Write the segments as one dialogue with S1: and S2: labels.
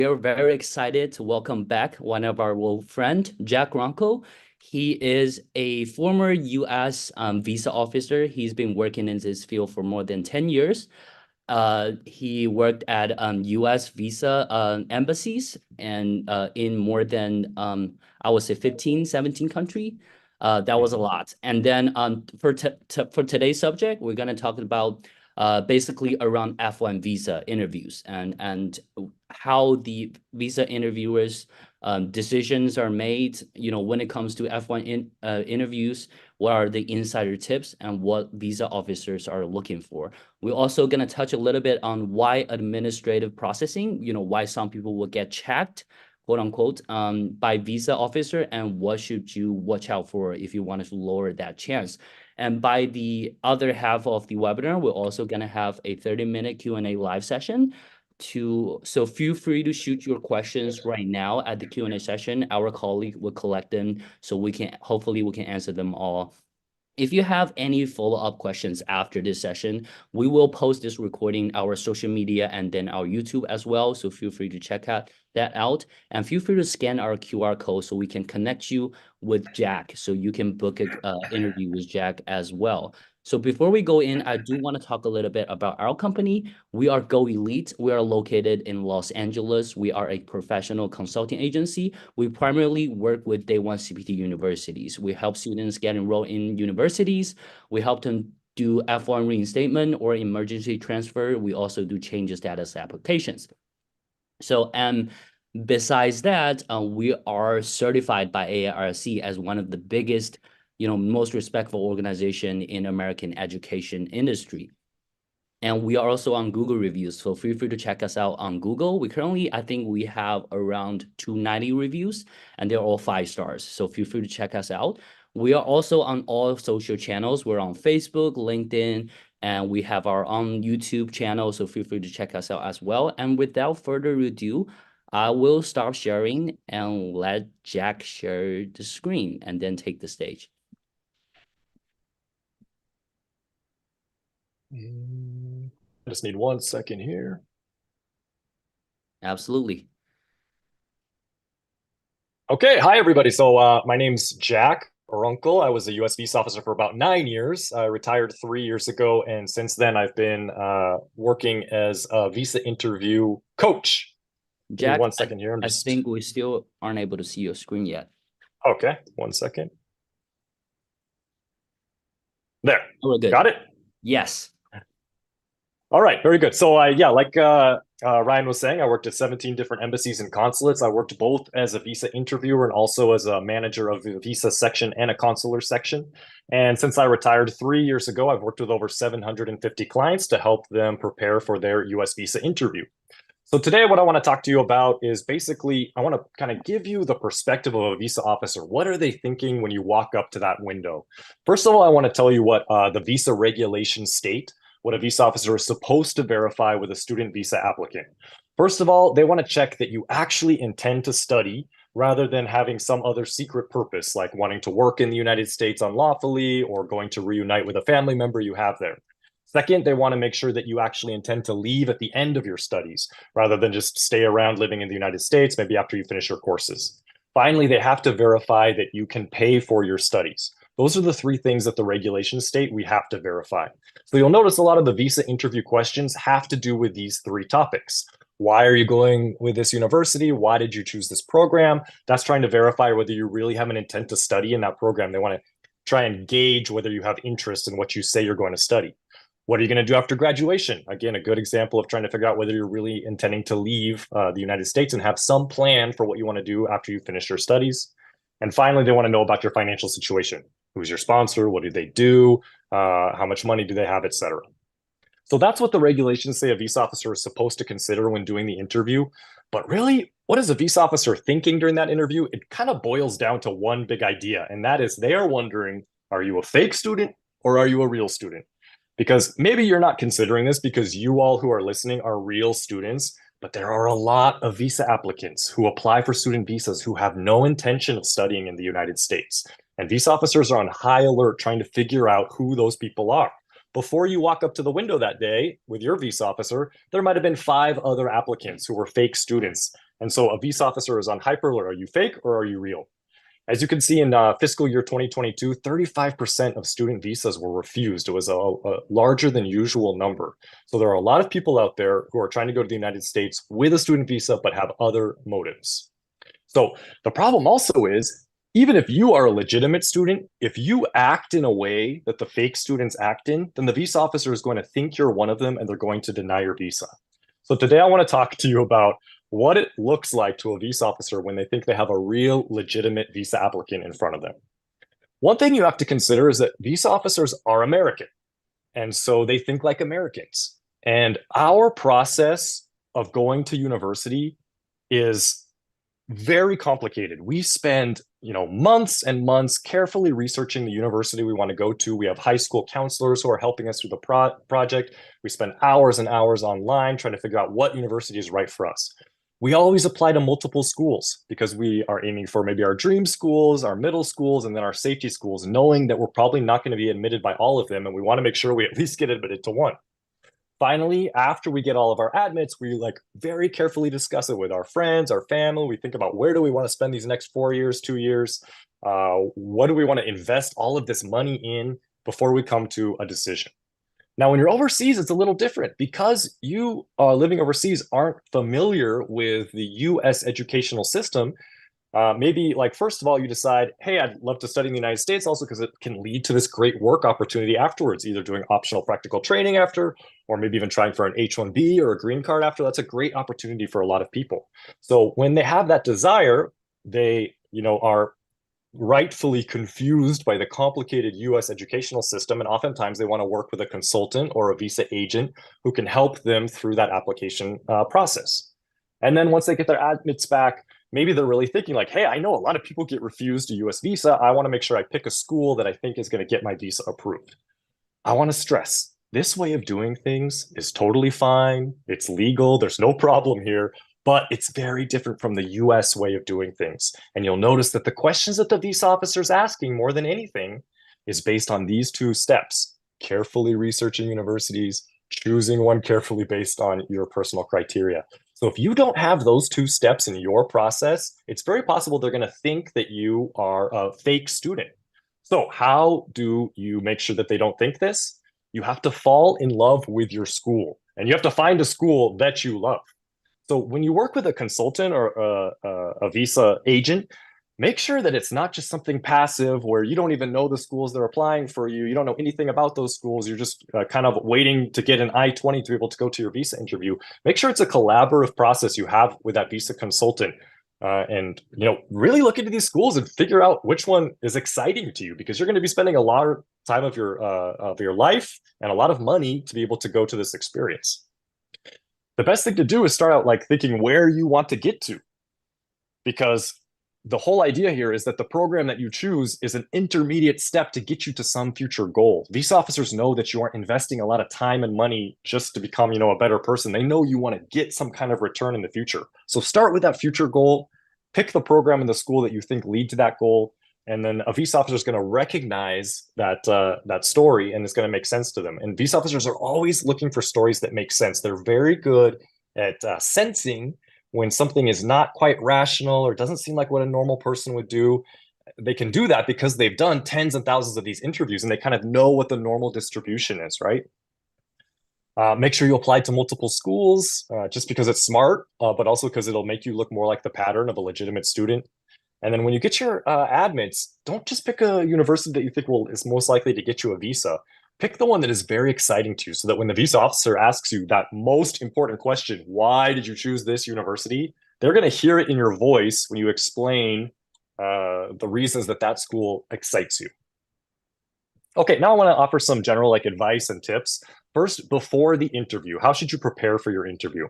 S1: We are very excited to welcome back one of our old friend, Jack Runkle. He is a former U.S. Visa officer. He's been working in this field for more than 10 years. He worked at U.S. visa embassies and in more than, I would say, 15, 17 countries. That was a lot. And then for today's subject, we're going to talk about basically around F1 visa interviews and how the visa interviewers decisions are made, when it comes to F1 interviews, what are the insider tips and what visa officers are looking for. We're also going to touch a little bit on why administrative processing, why some people will get checked, quote unquote, by visa officer, and what should you watch out for if you want to lower that chance. And by the other half of the webinar, we're also going to have a 30-minute Q&A live session. So feel free to shoot your questions right now at the Q&A session. Our colleague will collect them so hopefully we can answer them all. If you have any follow-up questions after this session, we will post this recording our social media and then our YouTube as well. So feel free to check that out, and feel free to scan our QR code so we can connect you with Jack so you can book an interview with Jack as well. So before we go in, I do want to talk a little bit about our company. We are Go Elite. We are located in Los Angeles. We are a professional consulting agency. We primarily work with Day 1 CPT universities. We help students get enrolled in universities. We help them do F1 reinstatement or emergency transfer. We also do change status applications. So, besides that, we are certified by AARC as one of the biggest, most respectful organization in American education industry. And we are also on Google reviews, so feel free to check us out on Google. I think we have around 290 reviews, and they're all 5 stars. So feel free to check us out. We are also on all social channels. We're on Facebook, LinkedIn, and we have our own YouTube channel. So feel free to check us out as well. And without further ado, I will stop sharing and let Jack share the screen and then take the stage.
S2: I just need 1 second here.
S1: Absolutely.
S2: Okay, hi everybody. So my name's Jack Runkle. I was a US visa officer for about 9 years. I retired 3 years ago, and since then I've been working as a visa interview coach.
S1: Jack,
S2: 1 second here.
S1: I think we still aren't able to see your screen yet.
S2: Okay, 1 second. There.
S1: We're good.
S2: Got it?
S1: Yes.
S2: All right, very good. So yeah, like Ryan was saying, I worked at 17 different embassies and consulates. I worked both as a visa interviewer and also as a manager of the visa section and a consular section. And since I retired 3 years ago, I've worked with over 750 clients to help them prepare for their US visa interview. So today, what I want to talk to you about is basically, I want to kind of give you the perspective of a visa officer. What are they thinking when you walk up to that window? First of all, I want to tell you what the visa regulations state, what a visa officer is supposed to verify with a student visa applicant. First of all, they want to check that you actually intend to study rather than having some other secret purpose, like wanting to work in the United States unlawfully or going to reunite with a family member you have there. Second, they want to make sure that you actually intend to leave at the end of your studies rather than just stay around living in the United States, maybe after you finish your courses. Finally, they have to verify that you can pay for your studies. Those are the 3 things that the regulations state we have to verify. So you'll notice a lot of the visa interview questions have to do with these 3 topics. Why are you going with this university? Why did you choose this program? That's trying to verify whether you really have an intent to study in that program. They want to try and gauge whether you have interest in what you say you're going to study. What are you going to do after graduation? Again, a good example of trying to figure out whether you're really intending to leave the United States and have some plan for what you want to do after you finish your studies. And finally, they want to know about your financial situation. Who's your sponsor? What do they do? How much money do they have, etc. So that's what the regulations say a visa officer is supposed to consider when doing the interview. But really, what is a visa officer thinking during that interview? It kind of boils down to one big idea, and that is they are wondering, are you a fake student or are you a real student? Because maybe you're not considering this because you all who are listening are real students, but there are a lot of visa applicants who apply for student visas who have no intention of studying in the United States. And visa officers are on high alert trying to figure out who those people are. before you walk up to the window that day with your visa officer, there might have been 5 other applicants who were fake students. And so a visa officer is on hyper alert. Are you fake or are you real? As you can see in fiscal year 2022, 35% of student visas were refused. It was a larger than usual number. So there are a lot of people out there who are trying to go to the United States with a student visa, but have other motives. So the problem also is, even if you are a legitimate student, if you act in a way that the fake students act in, then the visa officer is going to think you're one of them and they're going to deny your visa. So today I want to talk to you about what it looks like to a visa officer when they think they have a real legitimate visa applicant in front of them. One thing you have to consider is that visa officers are American, and so they think like Americans. And our process of going to university is very complicated. We spend, months and months carefully researching the university we want to go to. We have high school counselors who are helping us through the project. We spend hours and hours online trying to figure out what university is right for us. We always apply to multiple schools because we are aiming for maybe our dream schools, our middle schools, and then our safety schools, knowing that we're probably not going to be admitted by all of them, and we want to make sure we at least get admitted to one. Finally, after we get all of our admits, we very carefully discuss it with our friends, our family. We think about, where do we want to spend these next 4 years, 2 years? What do we want to invest all of this money in before we come to a decision? Now, when you're overseas, it's a little different because you living overseas aren't familiar with the US educational system. Maybe first of all, you decide, hey, I'd love to study in the United States also because it can lead to this great work opportunity afterwards, either doing optional practical training after, or maybe even trying for an H-1B or a green card after. That's a great opportunity for a lot of people. So when they have that desire, they, are rightfully confused by the complicated US educational system. And oftentimes they want to work with a consultant or a visa agent who can help them through that application process. And then once they get their admits back, maybe they're really thinking hey, I know a lot of people get refused a US visa. I want to make sure I pick a school that I think is going to get my visa approved. I want to stress, this way of doing things is totally fine. It's legal. There's no problem here. But it's very different from the US way of doing things. And you'll notice that the questions that the visa officer is asking more than anything is based on these 2 steps: carefully researching universities, choosing one carefully based on your personal criteria. So if you don't have those 2 steps in your process, it's very possible they're going to think that you are a fake student. So how do you make sure that they don't think this? You have to fall in love with your school, and you have to find a school that you love. So when you work with a consultant or a visa agent, make sure that it's not just something passive where you don't even know the schools they're applying for you. You don't know anything about those schools. You're just kind of waiting to get an I-20 to be able to go to your visa interview. Make sure it's a collaborative process you have with that visa consultant. And really look into these schools and figure out which one is exciting to you, because you're going to be spending a lot of time of your life and a lot of money to be able to go to this experience. The best thing to do is start out thinking where you want to get to, because the whole idea here is that the program that you choose is an intermediate step to get you to some future goal. Visa officers know that you aren't investing a lot of time and money just to become, a better person. They know you want to get some kind of return in the future. So start with that future goal, pick the program and the school that you think lead to that goal, and then a visa officer is going to recognize that story, and it's going to make sense to them. And visa officers are always looking for stories that make sense. They're very good at sensing when something is not quite rational or doesn't seem like what a normal person would do. They can do that because they've done tens and thousands of these interviews, and they kind of know what the normal distribution is, right? Make sure you apply to multiple schools, just because it's smart, but also because it'll make you look more like the pattern of a legitimate student. And then when you get your admits, don't just pick a university that you think is most likely to get you a visa. Pick the one that is very exciting to you, so that when the visa officer asks you that most important question, why did you choose this university? They're going to hear it in your voice when you explain the reasons that school excites you. Okay, now I want to offer some general advice and tips. First, before the interview, how should you prepare for your interview?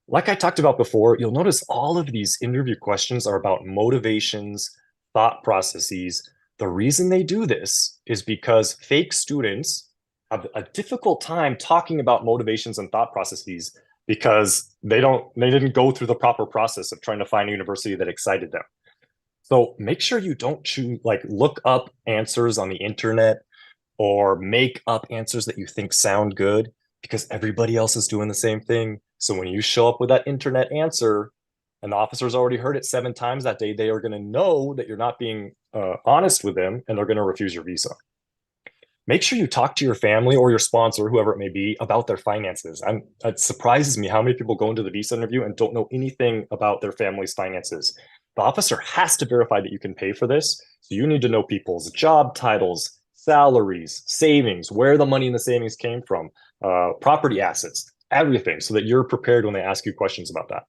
S2: Like I talked about before, you'll notice all of these interview questions are about motivations, thought processes. The reason they do this is because fake students have a difficult time talking about motivations and thought processes because they didn't go through the proper process of trying to find a university that excited them. So make sure you don't look up answers on the internet. or make up answers that you think sound good because everybody else is doing the same thing. So when you show up with that internet answer and the officer's already heard it 7 times that day, they are going to know that you're not being honest with them, and they're going to refuse your visa. Make sure you talk to your family or your sponsor, whoever it may be, about their finances. It surprises me how many people go into the visa interview and don't know anything about their family's finances. The officer has to verify that you can pay for this. So you need to know people's job titles, salaries, savings, where the money in the savings came from, property assets, everything, so that you're prepared when they ask you questions about that.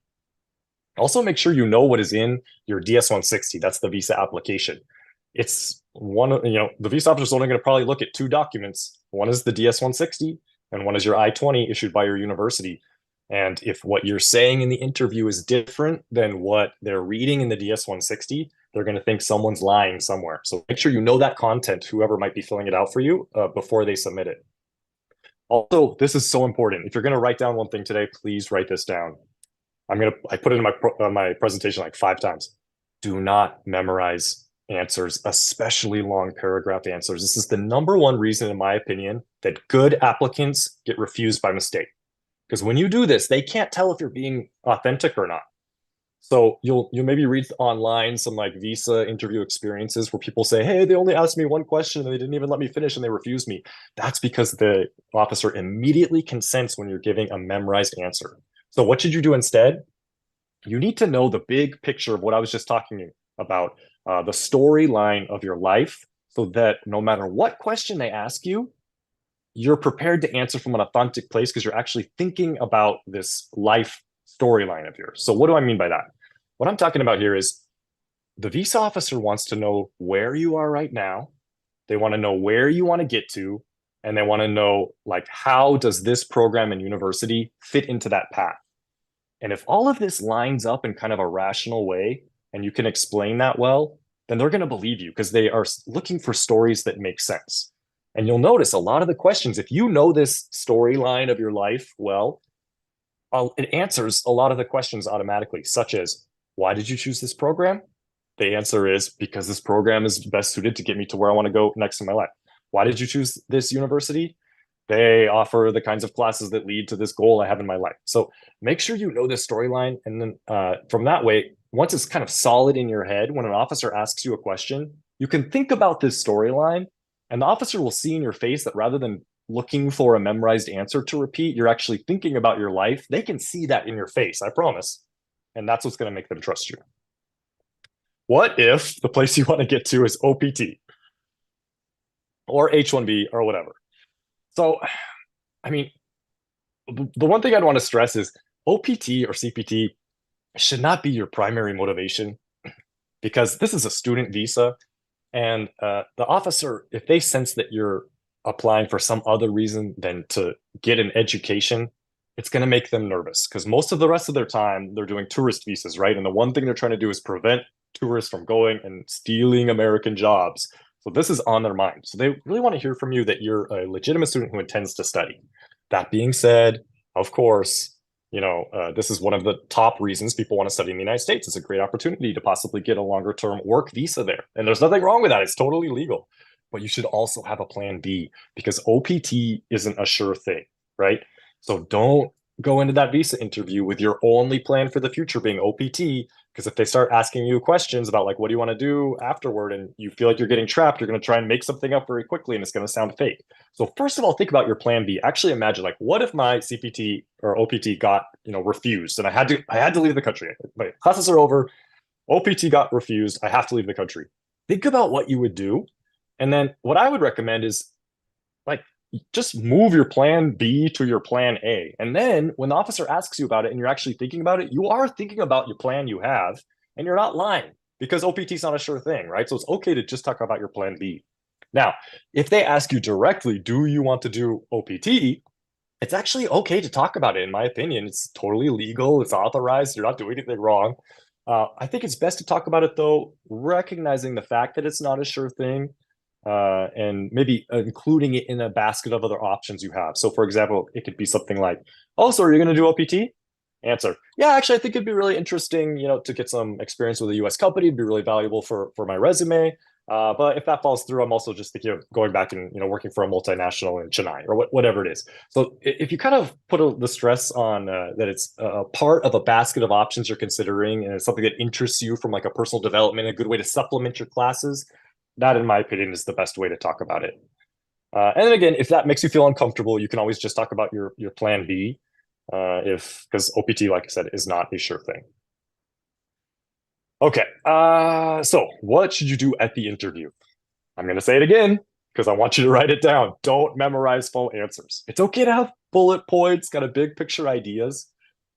S2: Also, make sure you know what is in your DS-160. That's the visa application. It's one, the visa officer is only going to probably look at 2 documents. One is the DS-160, and one is your I-20 issued by your university. And if what you're saying in the interview is different than what they're reading in the DS-160, they're going to think someone's lying somewhere. So make sure you know that content, whoever might be filling it out for you, before they submit it. Also, this is so important. If you're going to write down one thing today, please write this down. I put it in my presentation like 5 times. Do not memorize answers, especially long paragraph answers. This is the #1 reason, in my opinion, that good applicants get refused by mistake. Because when you do this, they can't tell if you're being authentic or not. So you'll maybe read online some like visa interview experiences where people say, hey, they only asked me one question and they didn't even let me finish and they refused me. That's because the officer immediately consents when you're giving a memorized answer. So what should you do instead? You need to know the big picture of what I was just talking about, the storyline of your life, so that no matter what question they ask you, you're prepared to answer from an authentic place because you're actually thinking about this life storyline of yours. So what do I mean by that? What I'm talking about here is the visa officer wants to know where you are right now. They want to know where you want to get to, and they want to know, like, how does this program and university fit into that path? And if all of this lines up in kind of a rational way and you can explain that well, then they're going to believe you because they are looking for stories that make sense. And you'll notice a lot of the questions, if you know this storyline of your life well, it answers a lot of the questions automatically, such as, why did you choose this program? The answer is because this program is best suited to get me to where I want to go next in my life. Why did you choose this university? They offer the kinds of classes that lead to this goal I have in my life. So make sure you know this storyline. And then from that way, once it's kind of solid in your head, when an officer asks you a question, you can think about this storyline, and the officer will see in your face that rather than looking for a memorized answer to repeat, you're actually thinking about your life. They can see that in your face, I promise. And that's what's going to make them trust you. What if the place you want to get to is OPT or H-1B or whatever? So, I mean, the one thing I'd want to stress is OPT or CPT should not be your primary motivation, because this is a student visa. And the officer, if they sense that you're applying for some other reason than to get an education, it's going to make them nervous, because most of the rest of their time, they're doing tourist visas, right? And the one thing they're trying to do is prevent tourists from going and stealing American jobs. So this is on their mind. So they really want to hear from you that you're a legitimate student who intends to study. That being said, of course, this is one of the top reasons people want to study in the United States. It's a great opportunity to possibly get a longer term work visa there. And there's nothing wrong with that. It's totally legal. But you should also have a plan B, because OPT isn't a sure thing, right? So don't go into that visa interview with your only plan for the future being OPT, because if they start asking you questions about like, what do you want to do afterward, and you feel like you're getting trapped, you're going to try and make something up very quickly and it's going to sound fake. So first of all, think about your plan B. Actually imagine, like, what if my CPT or OPT got, refused, and I had to leave the country. My classes are over, OPT got refused, I have to leave the country. Think about what you would do. And then what I would recommend is, like, just move your plan B to your plan A. And then when the officer asks you about it and you're actually thinking about it, you are thinking about your plan you have, and you're not lying, because OPT is not a sure thing, right? So it's okay to just talk about your plan B. Now, if they ask you directly, do you want to do OPT? It's actually okay to talk about it, in my opinion. It's totally legal. It's authorized. You're not doing anything wrong. I think it's best to talk about it, though, recognizing the fact that it's not a sure thing, and maybe including it in a basket of other options you have. So, for example, it could be something like, oh, so are you going to do OPT? Answer, yeah, actually, I think it'd be really interesting, to get some experience with a US company. It'd be really valuable for my resume. But if that falls through, I'm also just thinking of going back and working for a multinational in Chennai or whatever it is. So if you kind of put the stress on that it's a part of a basket of options you're considering and it's something that interests you from like a personal development, a good way to supplement your classes, that in my opinion is the best way to talk about it. And then again, if that makes you feel uncomfortable, you can always just talk about your plan B, if because OPT, like I said, is not a sure thing. Okay, so what should you do at the interview? I'm going to say it again because I want you to write it down. Don't memorize full answers. It's okay to have bullet points, kind of big picture ideas,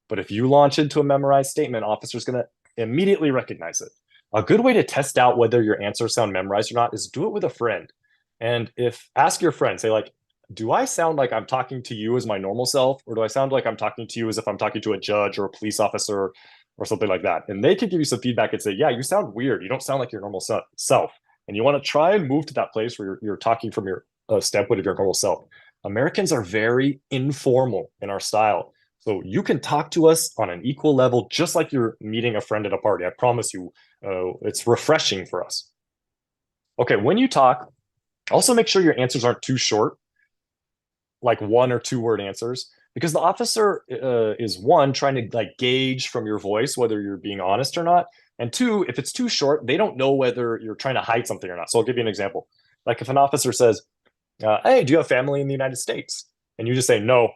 S2: but if you launch into a memorized statement, officer's going to immediately recognize it. A good way to test out whether your answers sound memorized or not is do it with a friend. And if ask your friend, say like, do I sound like I'm talking to you as my normal self, or do I sound like I'm talking to you as if I'm talking to a judge or a police officer or something like that? And they can give you some feedback and say, yeah, you sound weird. You don't sound like your normal self. And you want to try and move to that place where you're talking from your standpoint of your normal self. Americans are very informal in our style. So you can talk to us on an equal level, just like you're meeting a friend at a party. I promise you, it's refreshing for us. Okay, when you talk, also make sure your answers aren't too short, like 1 or 2 word answers, because the officer is one trying to like gauge from your voice whether you're being honest or not, and two, if it's too short, they don't know whether you're trying to hide something or not. So I'll give you an example. Like if an officer says, "Hey, do you have family in the United States?" and you just say no,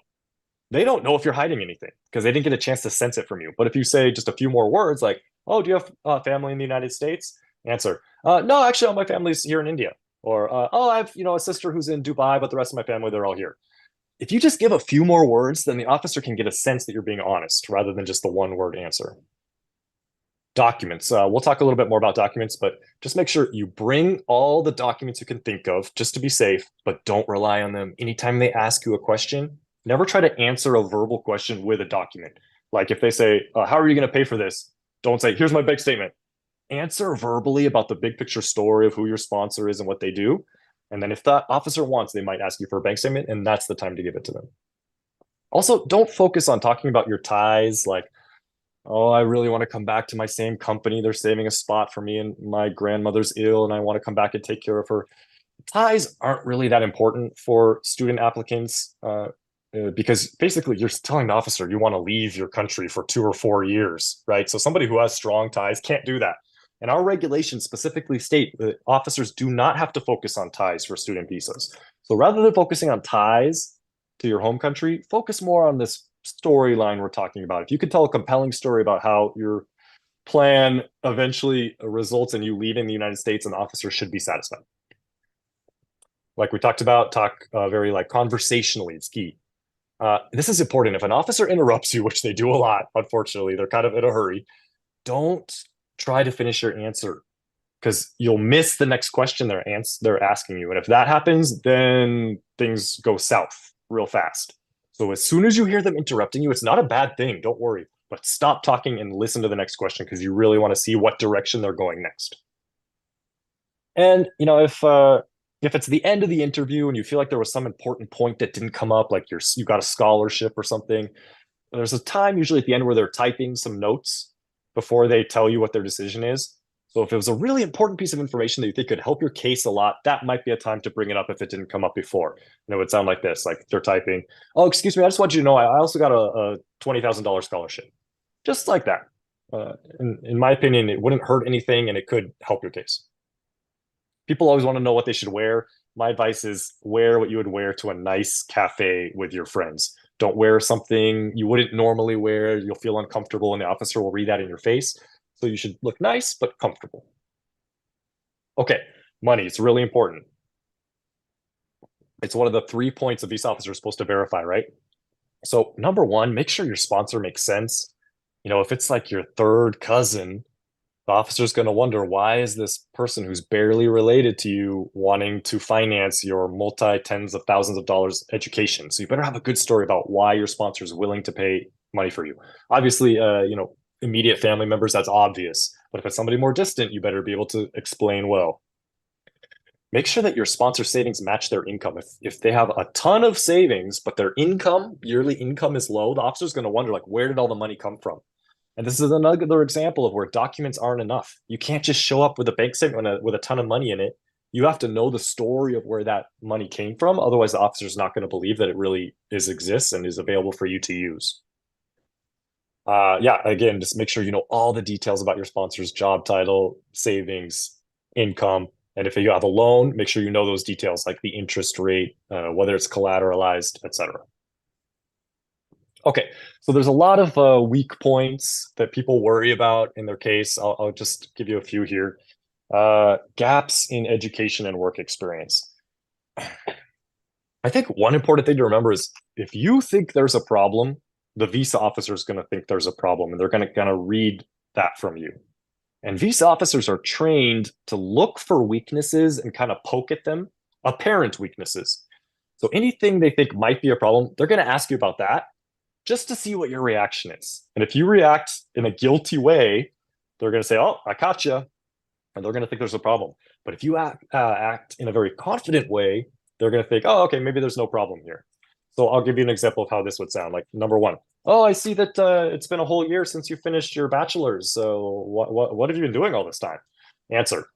S2: they don't know if you're hiding anything because they didn't get a chance to sense it from you. But if you say just a few more words, like, "Oh, do you have family in the United States?" Answer, "No, actually, all my family's here in India." Or, "Oh, I have a sister who's in Dubai, but the rest of my family they're all here." If you just give a few more words, then the officer can get a sense that you're being honest rather than just the 1 word answer. Documents. We'll talk a little bit more about documents, but just make sure you bring all the documents you can think of just to be safe, but don't rely on them. Anytime they ask you a question, never try to answer a verbal question with a document. Like if they say, how are you going to pay for this? Don't say, here's my bank statement. Answer verbally about the big picture story of who your sponsor is and what they do. And then if that officer wants, they might ask you for a bank statement, and that's the time to give it to them. Also, don't focus on talking about your ties, like, oh, I really want to come back to my same company. They're saving a spot for me, and my grandmother's ill, and I want to come back and take care of her. Ties aren't really that important for student applicants because basically you're telling the officer you want to leave your country for 2 or 4 years, right? So somebody who has strong ties can't do that. And our regulations specifically state that officers do not have to focus on ties for student visas. So rather than focusing on ties to your home country, focus more on this storyline we're talking about. If you could tell a compelling story about how your plan eventually results in you leaving the United States, an officer should be satisfied. Like we talked about, talk very like conversationally. It's key. This is important. If an officer interrupts you, which they do a lot, unfortunately, they're kind of in a hurry, don't try to finish your answer because you'll miss the next question they're asking you. And if that happens, then things go south real fast. So as soon as you hear them interrupting you, it's not a bad thing. Don't worry, but stop talking and listen to the next question because you really want to see what direction they're going next. And if it's the end of the interview and you feel like there was some important point that didn't come up, like you got a scholarship or something, there's a time usually at the end where they're typing some notes before they tell you what their decision is. So if it was a really important piece of information that you think could help your case a lot, that might be a time to bring it up if it didn't come up before. And it would sound like this, like they're typing, "Oh, excuse me, I just want you to know I also got a $20,000 scholarship." Just like that. In my opinion, it wouldn't hurt anything and it could help your case. People always want to know what they should wear. My advice is wear what you would wear to a nice cafe with your friends. Don't wear something you wouldn't normally wear. You'll feel uncomfortable and the officer will read that in your face. So you should look nice, but comfortable. Okay, money. It's really important. It's one of the 3 points a visa officer is supposed to verify, right? So number one, make sure your sponsor makes sense. If it's like your third cousin, the officer's going to wonder, why is this person who's barely related to you wanting to finance your multi tens of thousands of dollars education? So you better have a good story about why your sponsor is willing to pay money for you. Obviously, immediate family members, that's obvious. But if it's somebody more distant, you better be able to explain well. Make sure that your sponsor savings match their income. If they have a ton of savings, but their yearly income is low, the officer's going to wonder, like, where did all the money come from? And this is another example of where documents aren't enough. You can't just show up with a bank statement with a ton of money in it. You have to know the story of where that money came from. Otherwise, the officer's not going to believe that it really exists and is available for you to use. Yeah, again, just make sure you know all the details about your sponsor's job title, savings, income. And if you have a loan, make sure you know those details like the interest rate, whether it's collateralized, etc. Okay, so there's a lot of weak points that people worry about in their case. I'll just give you a few here. Gaps in education and work experience. I think one important thing to remember is if you think there's a problem, the visa officer is going to think there's a problem and they're going to kind of read that from you. And visa officers are trained to look for weaknesses and kind of poke at them, apparent weaknesses. So anything they think might be a problem, they're going to ask you about that just to see what your reaction is. And if you react in a guilty way, they're going to say, oh, I caught you. And they're going to think there's a problem. But if you act in a very confident way, they're going to think, oh, okay, maybe there's no problem here. So I'll give you an example of how this would sound. Like number one, oh, I see that it's been a whole year since you finished your bachelor's. So what have you been doing all this time? Answer,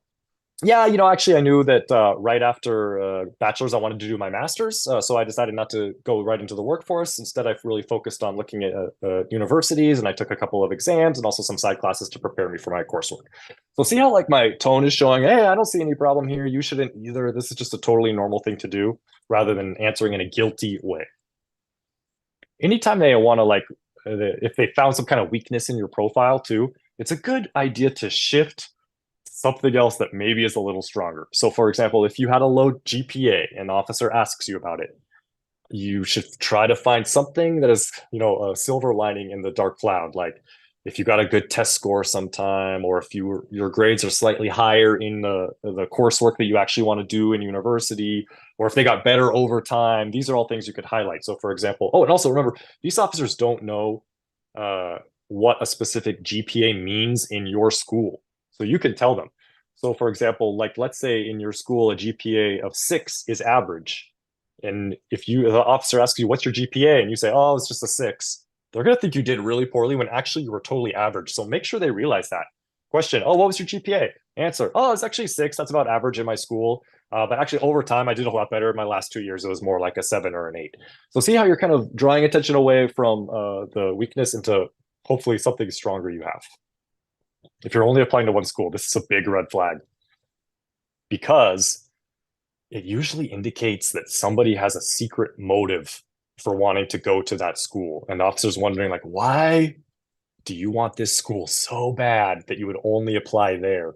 S2: yeah, actually, I knew that right after bachelor's, I wanted to do my master's. So I decided not to go right into the workforce. Instead, I've really focused on looking at universities, and I took a couple of exams and also some side classes to prepare me for my coursework. So see how like my tone is showing, hey, I don't see any problem here. You shouldn't either. This is just a totally normal thing to do rather than answering in a guilty way. Anytime they want to like, if they found some kind of weakness in your profile too, it's a good idea to shift something else that maybe is a little stronger. So, for example, if you had a low GPA and the officer asks you about it, you should try to find something that is, a silver lining in the dark cloud. Like if you got a good test score sometime, or if your grades are slightly higher in the coursework that you actually want to do in university, or if they got better over time. These are all things you could highlight. So, for example, oh, and also remember, these officers don't know what a specific GPA means in your school. So you can tell them. So for example, like let's say in your school, a GPA of 6 is average. And if the officer asks you, what's your GPA? And you say, oh, it's just a 6. They're going to think you did really poorly when actually you were totally average. So make sure they realize that. Question, oh, what was your GPA? Answer, oh, it's actually 6. That's about average in my school. But actually over time, I did a lot better. In my last 2 years, it was more like a 7 or an 8. So see how you're kind of drawing attention away from the weakness into hopefully something stronger you have. If you're only applying to one school, this is a big red flag because it usually indicates that somebody has a secret motive for wanting to go to that school. And the officer's wondering, like, why do you want this school so bad that you would only apply there?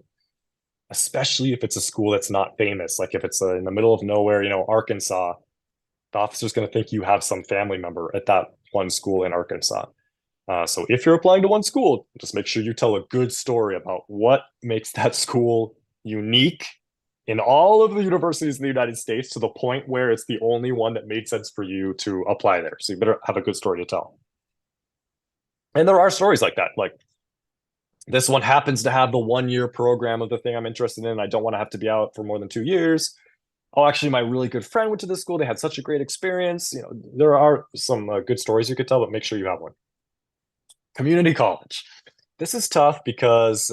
S2: Especially if it's a school that's not famous. Like if it's in the middle of nowhere, Arkansas, the officer's going to think you have some family member at that one school in Arkansas. So if you're applying to one school, just make sure you tell a good story about what makes that school unique in all of the universities in the United States to the point where it's the only one that made sense for you to apply there. So you better have a good story to tell. And there are stories like that. Like this one happens to have the 1 year program of the thing I'm interested in. I don't want to have to be out for more than 2 years. Oh, actually, my really good friend went to this school. They had such a great experience. There are some good stories you could tell, but make sure you have one. Community college. This is tough because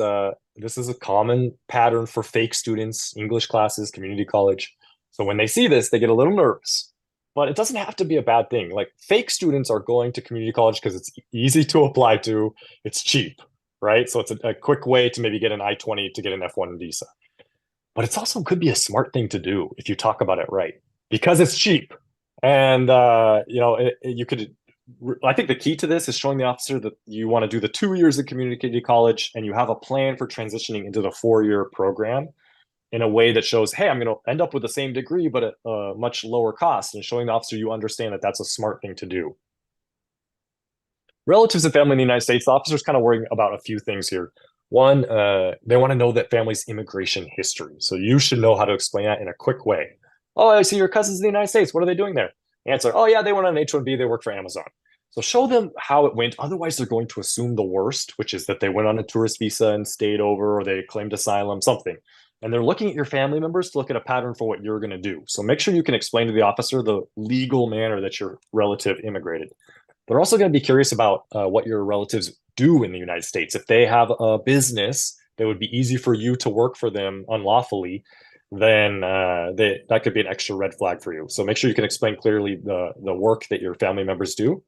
S2: this is a common pattern for fake students, English classes, community college. So when they see this, they get a little nervous. But it doesn't have to be a bad thing. Like fake students are going to community college because it's easy to apply to, it's cheap, right? So it's a quick way to maybe get an I-20 to get an F1 visa. But it's also could be a smart thing to do if you talk about it right, because it's cheap. And you could I think the key to this is showing the officer that you want to do the 2 years of community college and you have a plan for transitioning into the 4 year program in a way that shows, hey, I'm going to end up with the same degree, but at a much lower cost, and showing the officer you understand that that's a smart thing to do. Relatives and family in the United States, the officer's kind of worrying about a few things here. One, they want to know that family's immigration history. So you should know how to explain that in a quick way. Oh, I see your cousins in the United States. What are they doing there? Answer, oh yeah, they went on an H-1B, they work for Amazon. So show them how it went. Otherwise, they're going to assume the worst, which is that they went on a tourist visa and stayed over, or they claimed asylum, something. And they're looking at your family members to look at a pattern for what you're going to do. So make sure you can explain to the officer the legal manner that your relative immigrated. They're also going to be curious about what your relatives do in the United States. If they have a business that would be easy for you to work for them unlawfully, then that could be an extra red flag for you. So make sure you can explain clearly the work that your family members do.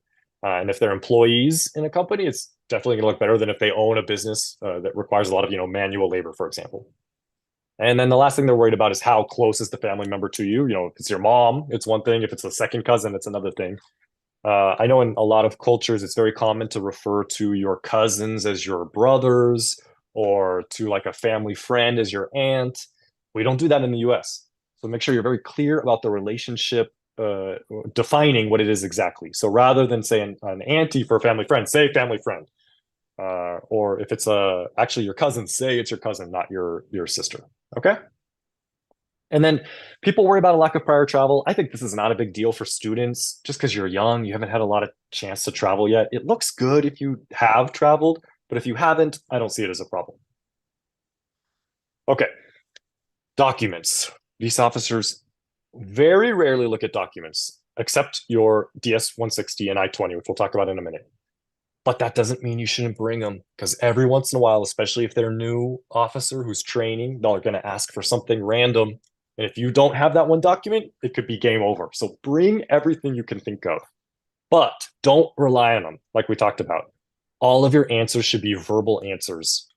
S2: And if they're employees in a company, it's definitely going to look better than if they own a business that requires a lot of manual labor, for example. And then the last thing they're worried about is how close is the family member to you. If it's your mom, it's one thing. If it's a second cousin, it's another thing. I know in a lot of cultures, it's very common to refer to your cousins as your brothers or to like a family friend as your aunt. We don't do that in the US. So make sure you're very clear about the relationship, defining what it is exactly. So rather than saying an auntie for a family friend, say family friend. Or if it's actually your cousin, say it's your cousin, not your sister. Okay. And then people worry about a lack of prior travel. I think this is not a big deal for students just because you're young, you haven't had a lot of chance to travel yet. It looks good if you have traveled, but if you haven't, I don't see it as a problem. Okay. Documents. These officers very rarely look at documents, except your DS-160 and I-20, which we'll talk about in a minute. But that doesn't mean you shouldn't bring them because every once in a while, especially if they're a new officer who's training, they're going to ask for something random. And if you don't have that one document, it could be game over. So bring everything you can think of, but don't rely on them. Like we talked about, all of your answers should be verbal answers.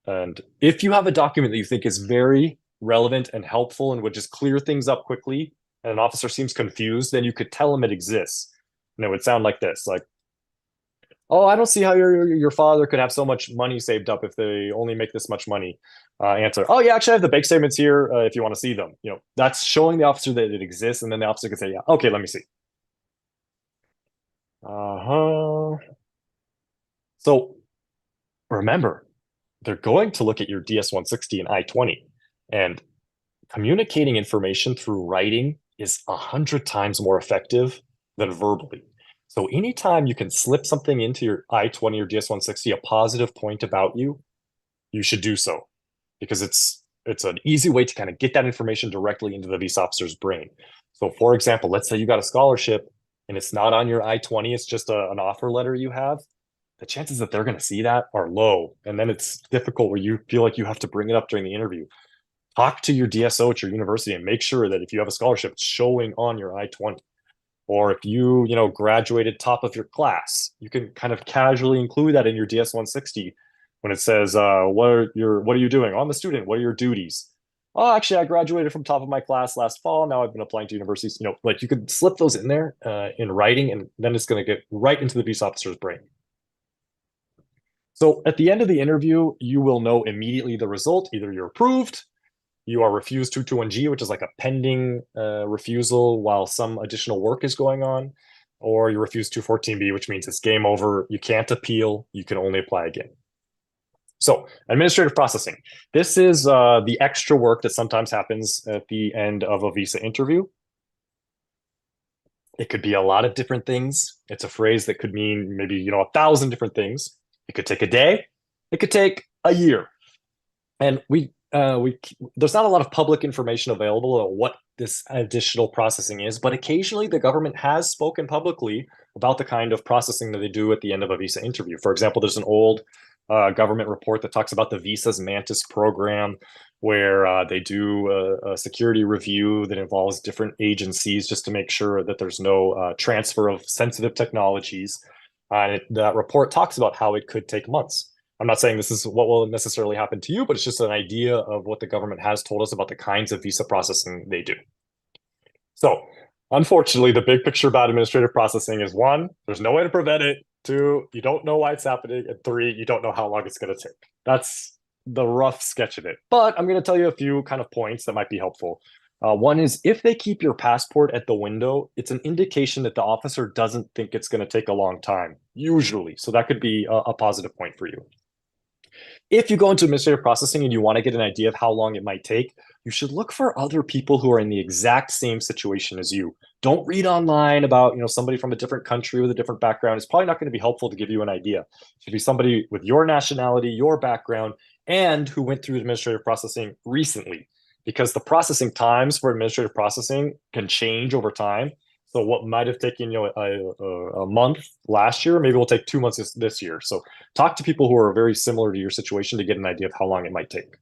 S2: And if you have a document that you think is very relevant and helpful and would just clear things up quickly, and an officer seems confused, then you could tell him it exists. And it would sound like this, like, oh, I don't see how your father could have so much money saved up if they only make this much money. Answer, oh yeah, actually I have the bank statements here if you want to see them. That's showing the officer that it exists, and then the officer can say, yeah, okay, let me see. So remember, they're going to look at your DS-160 and I-20, and communicating information through writing is 100 times more effective than verbally. So anytime you can slip something into your I-20 or DS-160, a positive point about you, you should do so because it's an easy way to kind of get that information directly into the visa officer's brain. So for example, let's say you got a scholarship and it's not on your I-20, it's just an offer letter you have. The chances that they're going to see that are low. And then it's difficult where you feel like you have to bring it up during the interview. Talk to your DSO at your university and make sure that if you have a scholarship, it's showing on your I-20. Or if you graduated top of your class, you can kind of casually include that in your DS-160 when it says, what are you doing? Oh, I'm a student. What are your duties? Oh, actually, I graduated from top of my class last fall. Now I've been applying to universities. Like you could slip those in there in writing, and then it's going to get right into the visa officer's brain. So at the end of the interview, you will know immediately the result. Either you're approved, you are refused 221G, which is like a pending refusal while some additional work is going on, or you refuse 214B, which means it's game over. You can't appeal. You can only apply again. So administrative processing. This is the extra work that sometimes happens at the end of a visa interview. It could be a lot of different things. It's a phrase that could mean maybe 1,000 different things. It could take a day. It could take a year. And there's not a lot of public information available about what this additional processing is, but occasionally the government has spoken publicly about the kind of processing that they do at the end of a visa interview. For example, there's an old government report that talks about the Visas Mantis program, where they do a security review that involves different agencies just to make sure that there's no transfer of sensitive technologies. That report talks about how it could take months. I'm not saying this is what will necessarily happen to you, but it's just an idea of what the government has told us about the kinds of visa processing they do. So, unfortunately, the big picture about administrative processing is one, there's no way to prevent it. Two, you don't know why it's happening. And three, you don't know how long it's going to take. That's the rough sketch of it. But I'm going to tell you a few kind of points that might be helpful. One is if they keep your passport at the window, it's an indication that the officer doesn't think it's going to take a long time, usually. So that could be a positive point for you. If you go into administrative processing and you want to get an idea of how long it might take, you should look for other people who are in the exact same situation as you. Don't read online about somebody from a different country with a different background. It's probably not going to be helpful to give you an idea. It should be somebody with your nationality, your background, and who went through administrative processing recently, because the processing times for administrative processing can change over time. So what might have taken a month last year, maybe will take 2 months this year. So talk to people who are very similar to your situation to get an idea of how long it might take.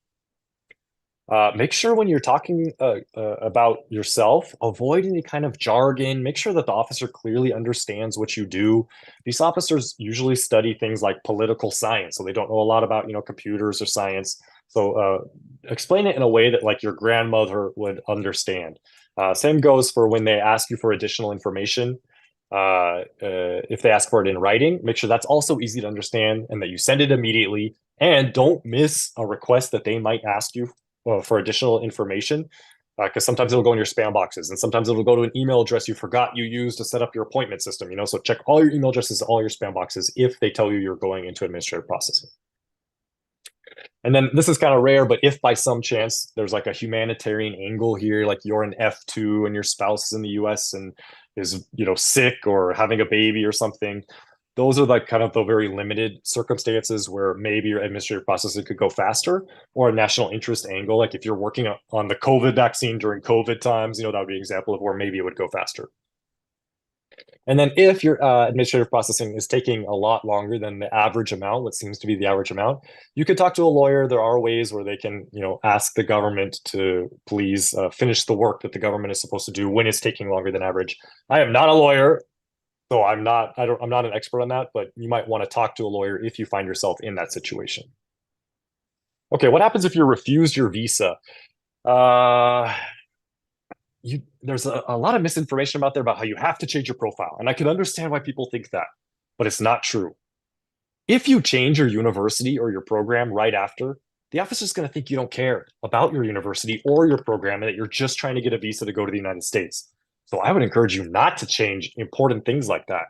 S2: Make sure when you're talking about yourself, avoid any kind of jargon. Make sure that the officer clearly understands what you do. These officers usually study things like political science, so they don't know a lot about, computers or science. So explain it in a way that like your grandmother would understand. Same goes for when they ask you for additional information. If they ask for it in writing, make sure that's also easy to understand and that you send it immediately. And don't miss a request that they might ask you for additional information, because sometimes it'll go in your spam boxes and sometimes it'll go to an email address you forgot you used to set up your appointment system. So check all your email addresses, all your spam boxes if they tell you you're going into administrative processing. And then this is kind of rare, but if by some chance there's like a humanitarian angle here, like you're an F2 and your spouse is in the US and is, sick or having a baby or something, those are like kind of the very limited circumstances where maybe your administrative processing could go faster, or a national interest angle. Like if you're working on the COVID vaccine during COVID times, that would be an example of where maybe it would go faster. And then if your administrative processing is taking a lot longer than the average amount, what seems to be the average amount, you could talk to a lawyer. There are ways where they can, ask the government to please finish the work that the government is supposed to do when it's taking longer than average. I am not a lawyer, so I'm not an expert on that, but you might want to talk to a lawyer if you find yourself in that situation. Okay, what happens if you're refused your visa? Uh, there's a lot of misinformation out there about how you have to change your profile. And I can understand why people think that, but it's not true. If you change your university or your program right after, the officer's going to think you don't care about your university or your program and that you're just trying to get a visa to go to the United States. So I would encourage you not to change important things like that.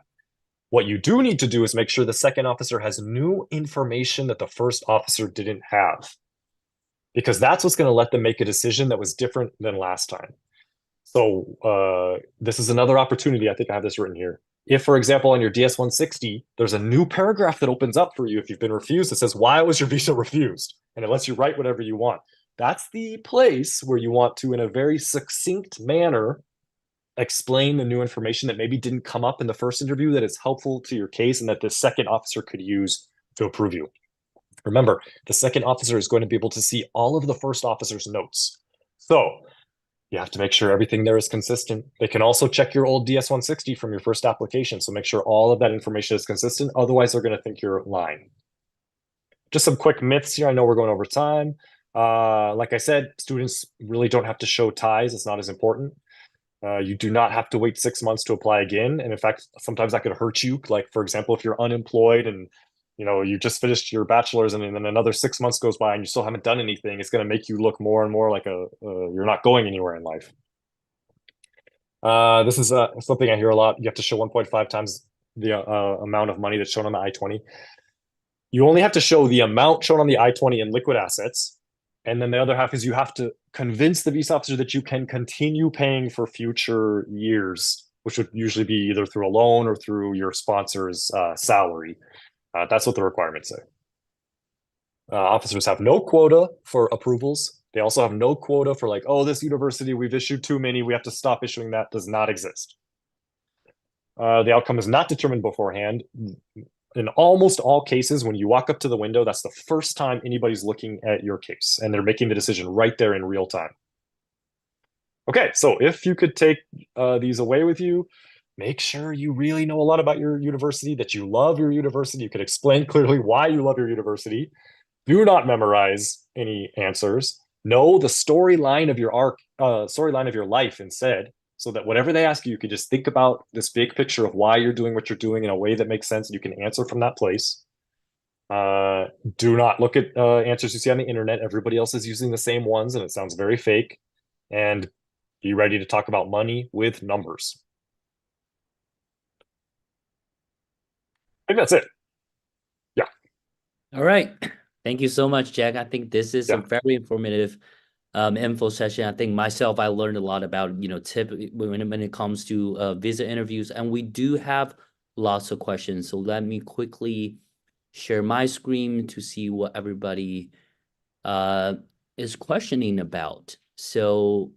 S2: What you do need to do is make sure the second officer has new information that the first officer didn't have, because that's what's going to let them make a decision that was different than last time. So this is another opportunity. I think I have this written here. If, for example, on your DS-160, there's a new paragraph that opens up for you if you've been refused. It says, why was your visa refused? And it lets you write whatever you want. That's the place where you want to, in a very succinct manner, explain the new information that maybe didn't come up in the first interview that is helpful to your case and that the second officer could use to approve you. Remember, the second officer is going to be able to see all of the first officer's notes. So you have to make sure everything there is consistent. They can also check your old DS-160 from your first application. So make sure all of that information is consistent. Otherwise, they're going to think you're lying. Just some quick myths here. I know we're going over time. Like I said, students really don't have to show ties. It's not as important. You do not have to wait 6 months to apply again. And in fact, sometimes that could hurt you. Like, for example, if you're unemployed and you just finished your bachelor's and then another 6 months goes by and you still haven't done anything, it's going to make you look more and more like you're not going anywhere in life. This is something I hear a lot. You have to show 1.5 times the amount of money that's shown on the I-20. You only have to show the amount shown on the I-20 in liquid assets. And then the other half is you have to convince the visa officer that you can continue paying for future years, which would usually be either through a loan or through your sponsor's salary. That's what the requirements say. Officers have no quota for approvals. They also have no quota for like, oh, this university, we've issued too many, we have to stop issuing that. Does not exist. The outcome is not determined beforehand. In almost all cases, when you walk up to the window, that's the first time anybody's looking at your case, and they're making the decision right there in real time. Okay, so if you could take these away with you, make sure you really know a lot about your university, that you love your university. You could explain clearly why you love your university. Do not memorize any answers. Know the storyline of your arc, storyline of your life instead, so that whatever they ask you, you can just think about this big picture of why you're doing what you're doing in a way that makes sense and you can answer from that place. Do not look at answers you see on the internet. Everybody else is using the same ones and it sounds very fake. And be ready to talk about money with numbers. I think that's it. Yeah.
S1: All right. Thank you so much, Jack. I think this is a very informative info session. I think myself, I learned a lot about, when it comes to visa interviews, and we do have lots of questions. So let me quickly share my screen to see what everybody is questioning about. So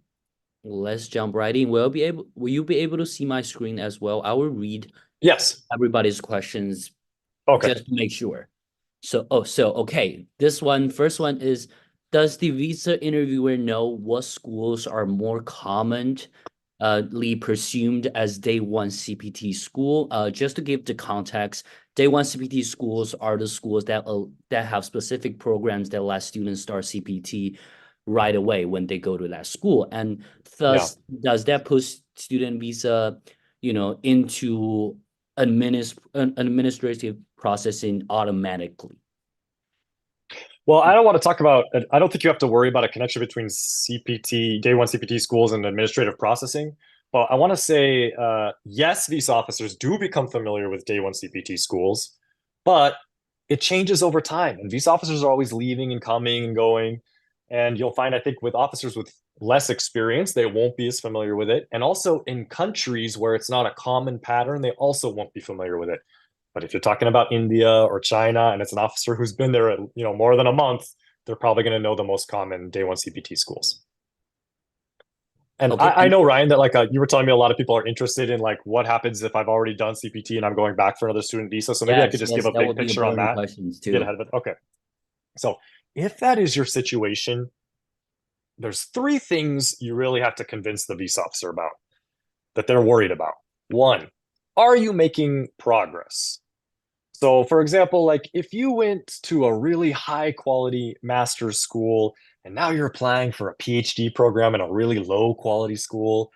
S1: Let's jump right in. Will you be able to see my screen as well? I will read
S2: Yes.
S1: everybody's questions
S2: Okay.
S1: just to make sure. Okay. First one is, does the visa interviewer know what schools are more commonly presumed as day one CPT school? Just to give the context, day one CPT schools are the schools that have specific programs that let students start CPT right away when they go to that school. And
S2: Yeah.
S1: thus, does that push student visa, into administrative processing automatically?
S2: Well, I don't want to talk about, I don't think you have to worry about a connection between CPT, day one CPT schools and administrative processing. But I want to say, yes, visa officers do become familiar with day one CPT schools, but it changes over time. And visa officers are always leaving and coming and going. And you'll find, I think, with officers with less experience, they won't be as familiar with it. And also in countries where it's not a common pattern, they also won't be familiar with it. But if you're talking about India or China and it's an officer who's been there, more than a month, they're probably going to know the most common day one CPT schools. And
S1: Okay,
S2: I know, Ryan, that like you were telling me a lot of people are interested in like what happens if I've already done CPT and I'm going back for another student visa. So maybe I could
S1: yes,
S2: just give
S1: yes,
S2: a
S1: that
S2: big
S1: would be a
S2: picture on
S1: burning
S2: that,
S1: questions
S2: get
S1: too.
S2: ahead of it. Okay. So if that is your situation, there's three things you really have to convince the visa officer about that they're worried about. One, are you making progress? So, for example, like if you went to a really high quality master's school and now you're applying for a PhD program in a really low quality school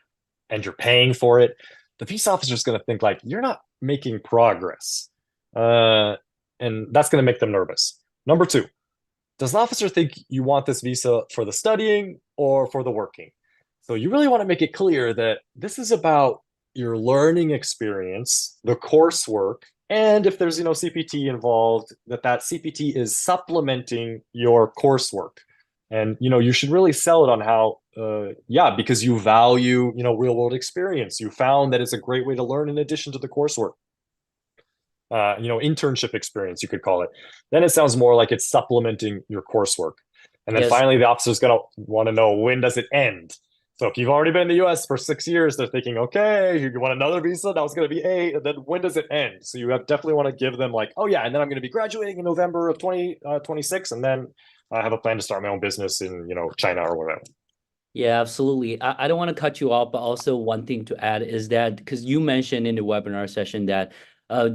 S2: and you're paying for it, the visa officer is going to think like you're not making progress. Uh, and that's going to make them nervous. Number two, does the officer think you want this visa for the studying or for the working? So you really want to make it clear that this is about your learning experience, the coursework, and if there's CPT involved, that CPT is supplementing your coursework. And you should really sell it on how yeah, because you value real world experience. You found that it's a great way to learn in addition to the coursework. Internship experience, you could call it. Then it sounds more like it's supplementing your coursework. And then
S1: Yes,
S2: finally, the officer's going to want to know, when does it end? So if you've already been in the US for 6 years, they're thinking, okay, you want another visa? That was going to be 8. And then when does it end? So you definitely want to give them like, oh yeah, and then I'm going to be graduating in November of 2026. And then I have a plan to start my own business in, China or whatever.
S1: yeah, absolutely. I don't want to cut you off, but also one thing to add is that because you mentioned in the webinar session that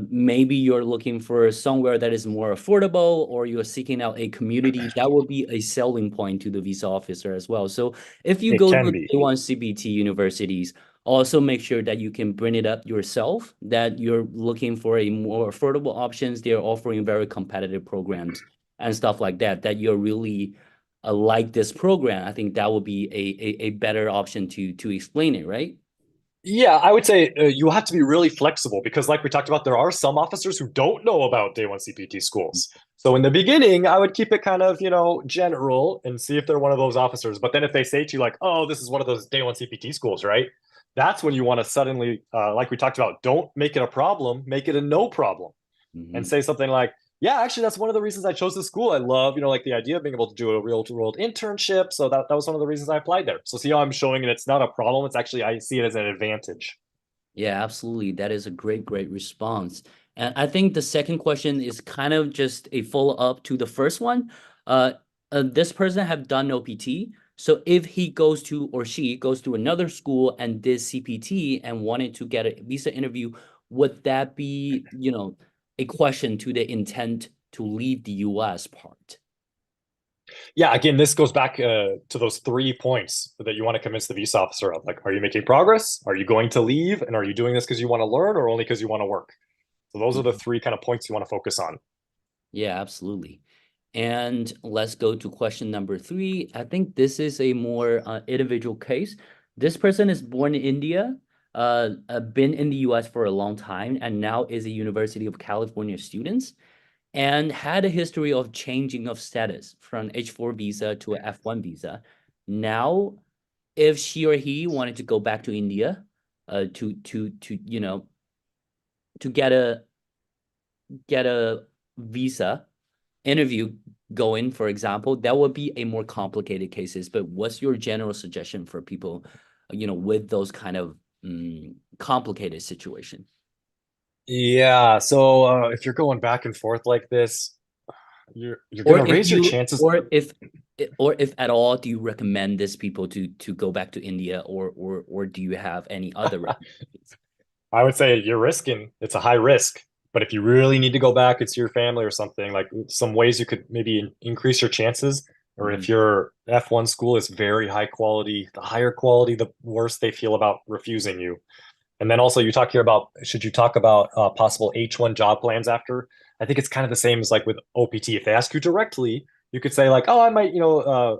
S1: maybe you're looking for somewhere that is more affordable or you're seeking out a community, that would be a selling point to the visa officer as well. So if you
S2: It
S1: go
S2: can
S1: to
S2: be.
S1: A1 CBT universities, also make sure that you can bring it up yourself, that you're looking for a more affordable options. They're offering very competitive programs and stuff like that, that you're really like this program. I think that would be a better option to explain it, right?
S2: Yeah, I would say you have to be really flexible because, like we talked about, there are some officers who don't know about day one CPT schools. So in the beginning, I would keep it kind of, general and see if they're one of those officers. But then if they say to you, like, oh, this is one of those day one CPT schools, right? That's when you want to suddenly, like we talked about, don't make it a problem, make it a no problem and
S1: Mhm.
S2: say something like, yeah, actually, that's one of the reasons I chose the school. I love, like the idea of being able to do a real world internship. So that was one of the reasons I applied there. So see how I'm showing it? It's not a problem. It's actually, I see it as an advantage.
S1: Yeah, absolutely. That is a great response. And I think the second question is kind of just a follow-up to the first one. Uh, this person have done OPT. So if he goes to or she goes to another school and did CPT and wanted to get a visa interview, would that be, a question to the intent to leave the US part?
S2: Yeah, again, this goes back to those 3 points that you want to convince the visa officer of. Like, are you making progress? Are you going to leave? And are you doing this because you want to learn or only because you want to work? So those are the
S1: Mhm.
S2: three kind of points you want to focus on.
S1: Yeah, absolutely. And let's go to question number three. I think this is a more individual case. This person is born in India, been in the US for a long time, and now is a University of California student, and had a history of changing of status from H4 visa to a F1 visa. Now, if she or he wanted to go back to India, to get a visa interview going, for example, that would be a more complicated cases. But what's your general suggestion for people with those kind of complicated situation?
S2: Yeah, so if you're going back and forth like this, you're
S1: Or
S2: gonna
S1: if
S2: raise your
S1: you,
S2: chances.
S1: or if at all, do you recommend these people to go back to India, or do you have any other recommendations?
S2: I would say you're risking. It's a high risk, but if you really need to go back, it's your family or something. Like some ways you could maybe increase your chances. Or
S1: Mhm.
S2: if your F1 school is very high quality, the higher quality, the worse they feel about refusing you. And then also you talk here about should you talk about possible H1 job plans after? I think it's kind of the same as like with OPT. If they ask you directly, you could say like, oh, I might,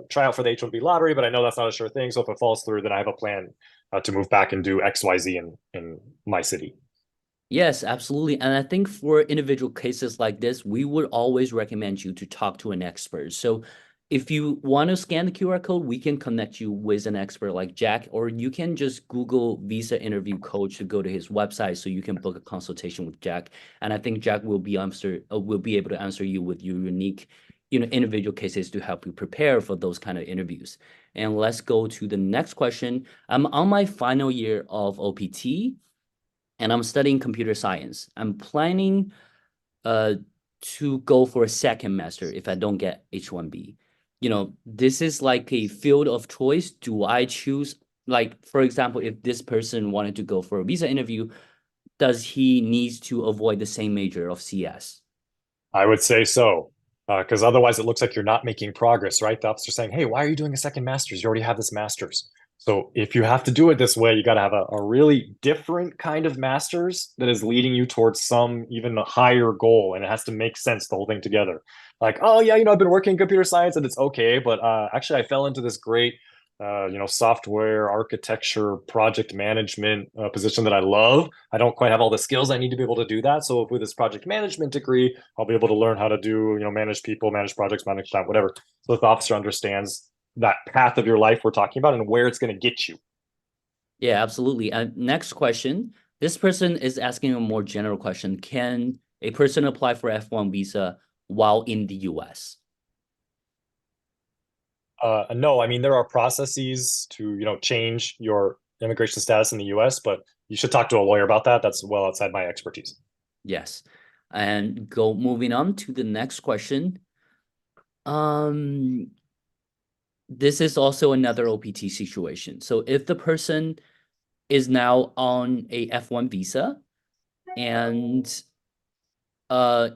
S2: try out for the H1B lottery, but I know that's not a sure thing. So if it falls through, then I have a plan to move back and do XYZ in my city.
S1: Yes, absolutely. And I think for individual cases like this, we would always recommend you to talk to an expert. So if you want to scan the QR code, we can connect you with an expert like Jack, or you can just Google Visa interview coach to go to his website so you can book a consultation with Jack. And I think Jack will be able to answer you with your unique, individual cases to help you prepare for those kind of interviews. And let's go to the next question. I'm on my final year of OPT and I'm studying computer science. I'm planning uh to go for a second master if I don't get H1B. This is like a field of choice. Do I choose, like, for example, if this person wanted to go for a visa interview, does he needs to avoid the same major of CS?
S2: I would say so, because otherwise it looks like you're not making progress, right? The officer's saying, "Hey, why are you doing a second master's? You already have this master's." So if you have to do it this way, you got to have a really different kind of master's that is leading you towards some even a higher goal, and it has to make sense the whole thing together. Like, oh yeah, I've been working in computer science and it's okay, but actually I fell into this great software architecture, project management position that I love. I don't quite have all the skills I need to be able to do that. So with this project management degree, I'll be able to learn how to do, manage people, manage projects, manage time, whatever. So if the officer understands that path of your life we're talking about and where it's going to get you.
S1: Yeah, absolutely. And next question. This person is asking a more general question. Can a person apply for F1 visa while in the US?
S2: No, I mean there are processes to change your immigration status in the U.S., but you should talk to a lawyer about that. That's well outside my expertise.
S1: Yes. And go moving on to the next question. Um, this is also another OPT situation. So if the person is now on a F1 visa and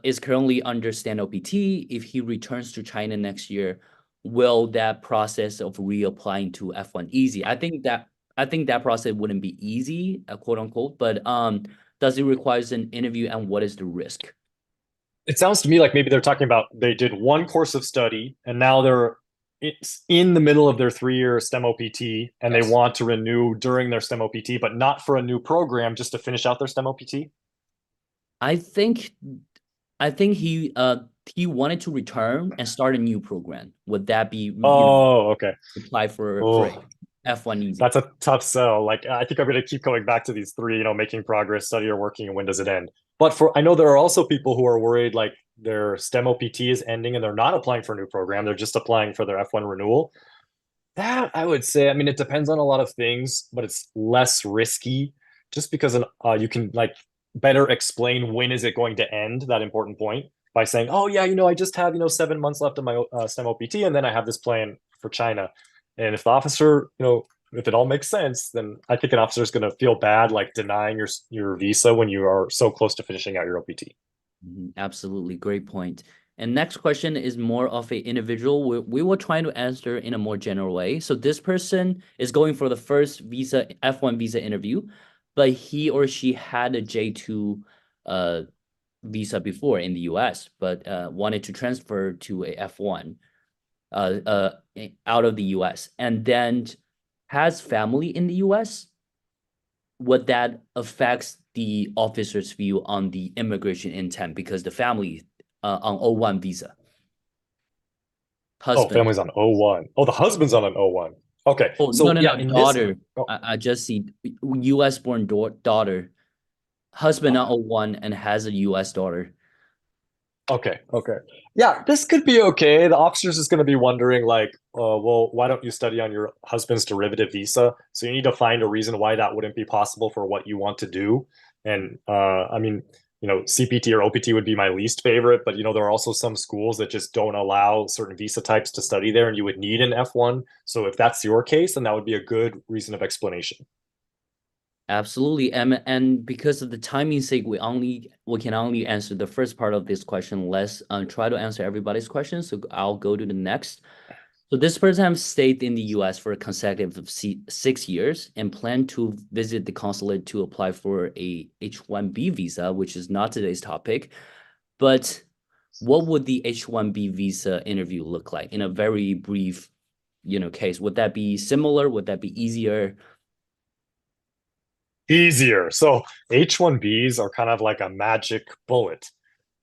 S1: is currently under stand OPT, if he returns to China next year, will that process of reapplying to F1 easy? I think that process wouldn't be easy, quote unquote, but does it require an interview and what is the risk?
S2: It sounds to me like maybe they're talking about they did one course of study and now they're in the middle of their 3 year STEM OPT and they
S1: Yes.
S2: want to renew during their STEM OPT, but not for a new program, just to finish out their STEM OPT.
S1: I think I think he wanted to return and start a new program. Would that be,
S2: Oh, okay.
S1: apply for
S2: Oh,
S1: a F1 easy?
S2: that's a tough sell. Like I think I'm going to keep going back to these three, making progress, study or working, and when does it end? But I know there are also people who are worried like their STEM OPT is ending and they're not applying for a new program. They're just applying for their F1 renewal. That I would say, I mean, it depends on a lot of things, but it's less risky just because you can like better explain when is it going to end, that important point, by saying, oh yeah, I just have 7 months left of my STEM OPT, and then I have this plan for China. And if the officer, if it all makes sense, then I think an officer is going to feel bad like denying your visa when you are so close to finishing out your OPT.
S1: Mhm. Absolutely, great point. And next question is more of a individual. We will try to answer in a more general way. So this person is going for the first visa F1 visa interview, but he or she had a J2 uh, visa before in the US, but wanted to transfer to a F1 out of the US, and then has family in the US. Would that affects the officer's view on the immigration intent because the family on O1 visa,
S2: Oh,
S1: husband.
S2: family's on O1. Oh, the husband's on an O1. Okay.
S1: Oh, no,
S2: So
S1: no,
S2: yeah,
S1: no,
S2: in this,
S1: daughter.
S2: oh,
S1: I just see US born daughter, husband on
S2: uh,
S1: O1 and has a US daughter.
S2: Okay, okay. Yeah, this could be okay. The officer's just going to be wondering, like, well, why don't you study on your husband's derivative visa? So you need to find a reason why that wouldn't be possible for what you want to do. And I mean, CPT or OPT would be my least favorite, but there are also some schools that just don't allow certain visa types to study there, and you would need an F1. So if that's your case, then that would be a good reason of explanation.
S1: Absolutely. And because of the timing sake, we can only answer the first part of this question. Let's try to answer everybody's questions. So I'll go to the next. So this person has stayed in the US for a consecutive of 6 years and plan to visit the consulate to apply for a H-1B visa, which is not today's topic. But what would the H-1B visa interview look like in a very brief, case? Would that be similar? Would that be easier?
S2: Easier. So H1Bs are kind of like a magic bullet.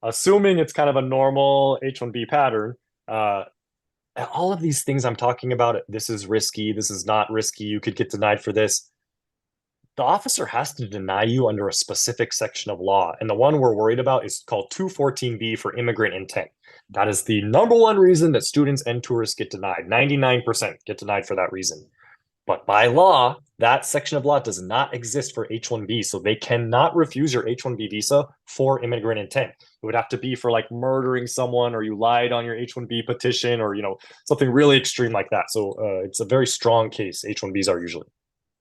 S2: Assuming it's kind of a normal H1B pattern, uh, all of these things I'm talking about, this is risky, this is not risky, you could get denied for this. The officer has to deny you under a specific section of law. And the one we're worried about is called 214B for immigrant intent. That is the number one reason that students and tourists get denied. 99% get denied for that reason. But by law, that section of law does not exist for H-1B. So they cannot refuse your H-1B visa for immigrant intent. It would have to be for like murdering someone, or you lied on your H-1B petition, or something really extreme like that. So it's a very strong case. H-1Bs are usually.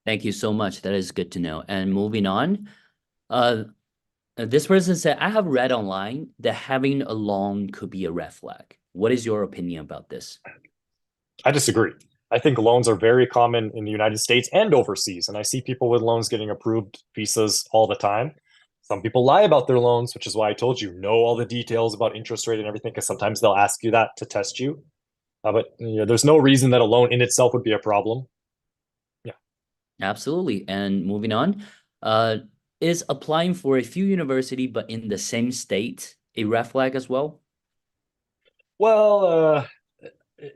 S1: Thank you so much. That is good to know. And moving on, uh, this person said, I have read online that having a loan could be a red flag. What is your opinion about this?
S2: I disagree. I think loans are very common in the United States and overseas. And I see people with loans getting approved visas all the time. Some people lie about their loans, which is why I told you know all the details about interest rate and everything, because sometimes they'll ask you that to test you. But there's no reason that a loan in itself would be a problem. Yeah.
S1: Absolutely. And moving on, uh, is applying for a few university but in the same state a red flag as well?
S2: Well,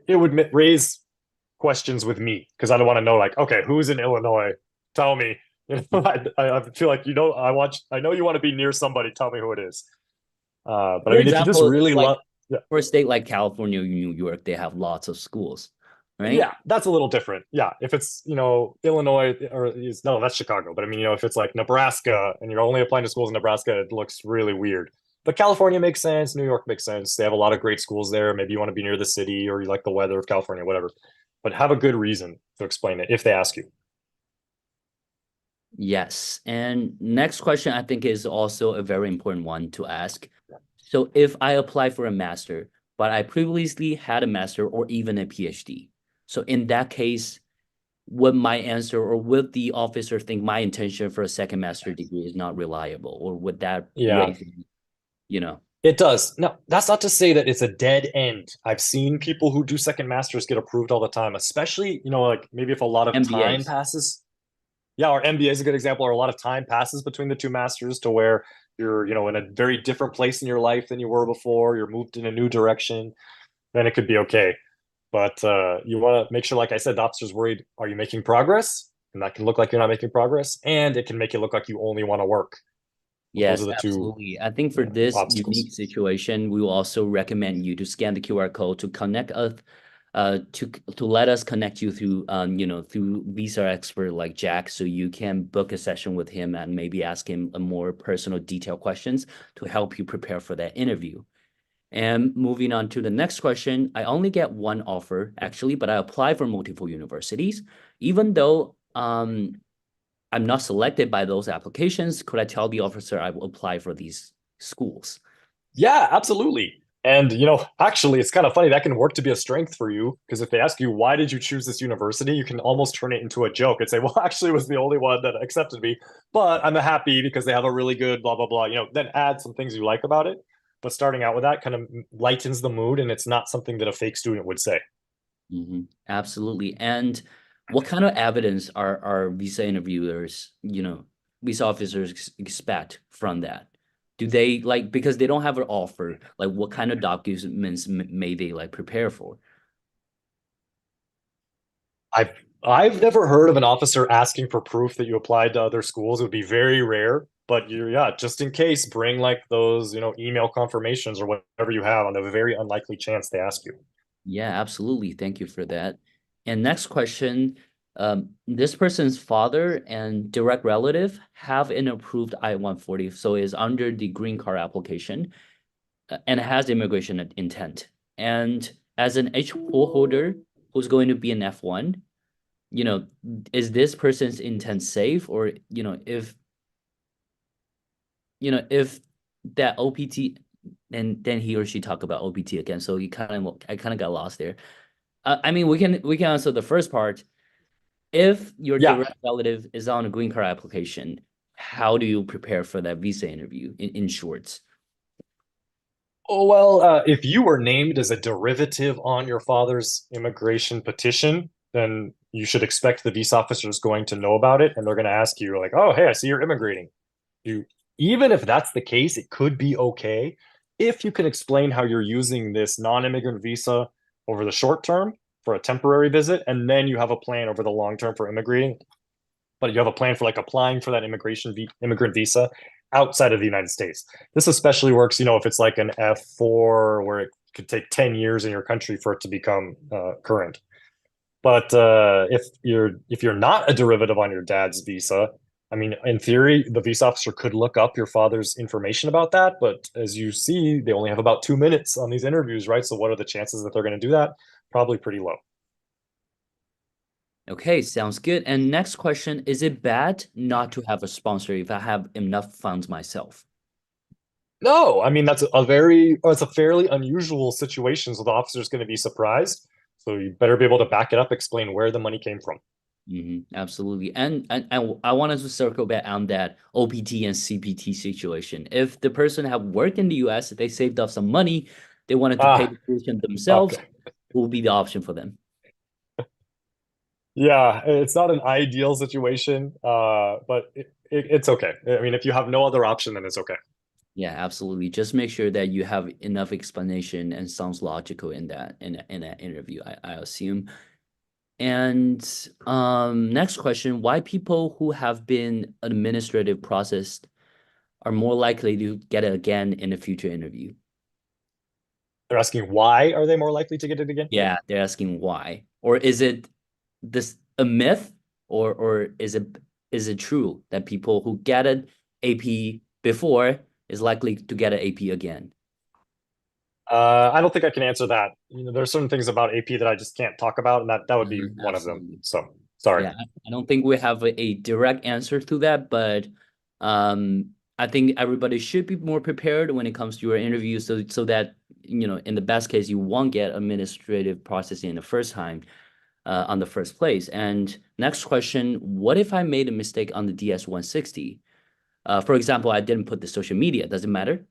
S2: it would raise questions with me because I don't want to know, like, okay, who's in Illinois? Tell me. I feel like I know you want to be near somebody. Tell me who it is. But I
S1: For
S2: mean, if you just
S1: example,
S2: really
S1: like
S2: love, yeah,
S1: for a state like California or New York, they have lots of schools, right?
S2: yeah, that's a little different. Yeah, if it's Illinois or is no, that's Chicago. But I mean, if it's like Nebraska and you're only applying to schools in Nebraska, it looks really weird. But California makes sense. New York makes sense. They have a lot of great schools there. Maybe you want to be near the city or you like the weather of California, whatever. But have a good reason to explain it if they ask you.
S1: Yes. And next question, I think, is also a very important one to ask. So if I apply for a master, but I previously had a master or even a PhD, so in that case, would my answer or would the officer think my intention for a second master degree is not reliable, or would that
S2: Yeah,
S1: raise, you know,
S2: it does. No, that's not to say that it's a dead end. I've seen people who do second masters get approved all the time, especially, like maybe if a lot of time
S1: MBAs?
S2: passes. Yeah, our MBA is a good example, or a lot of time passes between the two masters to where you're, in a very different place in your life than you were before. You're moved in a new direction, then it could be okay. But you want to make sure, like I said, the officer's worried, are you making progress? And that can look like you're not making progress, and it can make it look like you only want to work. Those are
S1: Yes,
S2: the two
S1: absolutely. I think for this unique
S2: obstacles.
S1: situation, we will also recommend you to scan the QR code to connect us, to let us connect you through, through visa expert like Jack, so you can book a session with him and maybe ask him a more personal, detailed questions to help you prepare for that interview. And moving on to the next question, I only get one offer actually, but I apply for multiple universities, even though I'm not selected by those applications. Could I tell the officer I will apply for these schools?
S2: Yeah, absolutely. And actually, it's kind of funny that can work to be a strength for you because if they ask you why did you choose this university, you can almost turn it into a joke and say, "Well, actually, it was the only one that accepted me, but I'm happy because they have a really good blah blah blah." Then add some things you like about it. But starting out with that kind of lightens the mood, and it's not something that a fake student would say.
S1: Absolutely. And what kind of evidence are visa interviewers, visa officers expect from that? Do they like, because they don't have an offer, like what kind of documents may they like prepare for?
S2: I've I've never heard of an officer asking for proof that you applied to other schools. It would be very rare, But yeah, just in case, bring like those, email confirmations or whatever you have on the very unlikely chance they ask you.
S1: Yeah, absolutely. Thank you for that. And next question, this person's father and direct relative have an approved I-140, so is under the green card application and has immigration intent. And as an H4 holder who's going to be an F1, is this person's intent safe? Or, if that OPT, and then he or she talk about OPT again, so I kind of got lost there. I mean, we can answer the first part. If your
S2: Yeah.
S1: direct relative is on a green card application, how do you prepare for that visa interview in short?
S2: Oh, well, if you were named as a derivative on your father's immigration petition, then you should expect the visa officer is going to know about it, and they're going to ask you like, "Oh, hey, I see you're immigrating." You, even if that's the case, it could be okay if you can explain how you're using this non-immigrant visa over the short term for a temporary visit, and then you have a plan over the long term for immigrating. But you have a plan for like applying for that immigrant visa outside of the United States. This especially works, if it's like an F4 where it could take 10 years in your country for it to become current. But if you're not a derivative on your dad's visa, I mean, in theory, the visa officer could look up your father's information about that. But as you see, they only have about 2 minutes on these interviews, right? So what are the chances that they're going to do that? Probably pretty low.
S1: Okay, sounds good. And next question, is it bad not to have a sponsor if I have enough funds myself?
S2: No, I mean it's a fairly unusual situation, so the officer's going to be surprised. So you better be able to back it up, explain where the money came from.
S1: Absolutely. And I wanted to circle back on that OPT and CPT situation. If the person have worked in the US, they saved up some money, they wanted to pay
S2: Ah,
S1: the tuition themselves,
S2: okay.
S1: what would be the option for them?
S2: Yeah, it's not an ideal situation, but it's okay. I mean, if you have no other option, then it's okay.
S1: Yeah, absolutely. Just make sure that you have enough explanation and sounds logical in that interview, I assume. And next question, why people who have been administrative processed are more likely to get it again in a future interview?
S2: They're asking why are they more likely to get it again?
S1: Yeah, they're asking why. Or is it this a myth, or is it true that people who get an AP before is likely to get an AP again?
S2: I don't think I can answer that. There's certain things about AP that I just can't talk about, and that would be one of them.
S1: Absolutely.
S2: So sorry.
S1: Yeah, I don't think we have a direct answer to that, but I think everybody should be more prepared when it comes to your interview, so that in the best case you won't get administrative processing the first time on the first place. And next question, what if I made a mistake on the DS-160? For example, I didn't put the social media. Does it matter?